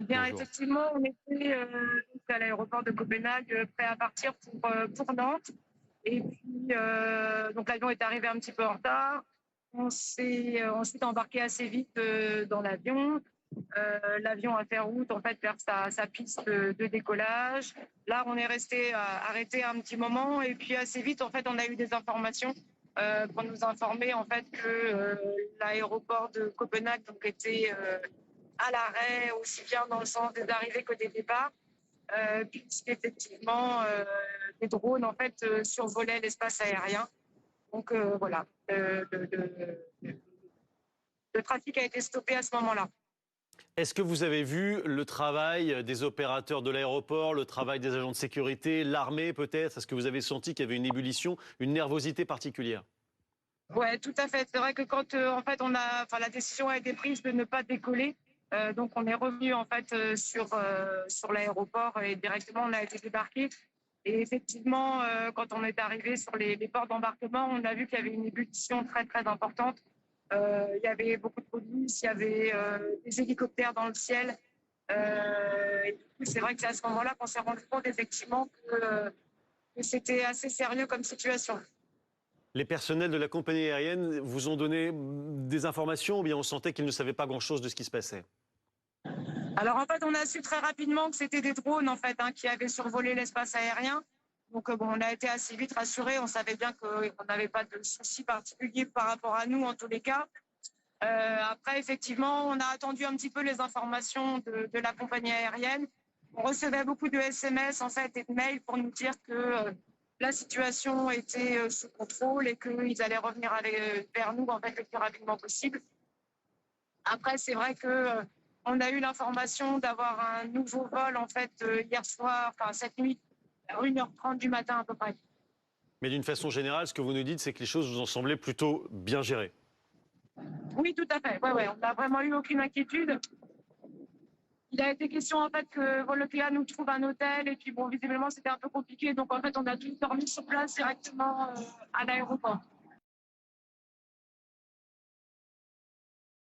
Eh bien, Bonjour. effectivement, on était à l'aéroport de Copenhague, prêt à partir pour Nantes. Et puis, donc l'avion est arrivé un petit peu en retard. On s'est ensuite embarqué assez vite dans l'avion. L'avion a fait route en fait vers sa piste de décollage. Là, on est resté arrêté un petit moment et puis assez vite en fait, on a eu des informations pour nous informer en fait que l'aéroport de Copenhague donc était à l'arrêt aussi bien dans le sens des arrivées que des départs, puisqu'effectivement des drones en fait survolaient l'espace aérien. Donc voilà, le trafic a été stoppé à ce moment-là. Est-ce que vous avez vu le travail des opérateurs de l'aéroport, le travail des agents de sécurité, l'armée peut-être? Est-ce que vous avez senti qu'il y avait une ébullition, une nervosité particulière? Ouais, tout à fait. C'est vrai que quand en fait enfin la décision a été prise de ne pas décoller, donc on est revenu en fait sur l'aéroport et directement on a été débarqué. Et effectivement, quand on est arrivé sur les ports d'embarquement, on a vu qu'il y avait une ébullition très très importante. Il y avait beaucoup de police, il y avait des hélicoptères dans le ciel. Et du coup, c'est vrai que c'est à ce moment-là qu'on s'est rendu compte effectivement que c'était assez sérieux comme situation. Les personnels de la compagnie aérienne vous ont donné des informations ou bien on sentait qu'ils ne savaient pas grand-chose de ce qui se passait? Alors en fait, on a su très rapidement que c'était des drones en fait qui avaient survolé l'espace aérien. Donc bon, on a été assez vite rassurés. On savait bien qu'on n'avait pas de soucis particuliers par rapport à nous en tous les cas. Après, effectivement, on a attendu un petit peu les informations de la compagnie aérienne. On recevait beaucoup de SMS en fait et de mails pour nous dire que la situation était sous contrôle et qu'ils allaient revenir vers nous en fait le plus rapidement possible. Après, c'est vrai que on a eu l'information d'avoir un nouveau vol en fait hier soir, enfin cette nuit, à 1h30 du matin à peu près. Mais d'une façon générale, ce que vous nous dites, c'est que les choses vous ont semblé plutôt bien gérées. Oui, tout à fait. Ouais, ouais, on n'a vraiment eu aucune inquiétude. Il a été question en fait que Voloclea nous trouve un hôtel et puis bon, visiblement c'était un peu compliqué, donc en fait on a tout dormi sur place directement à l'aéroport.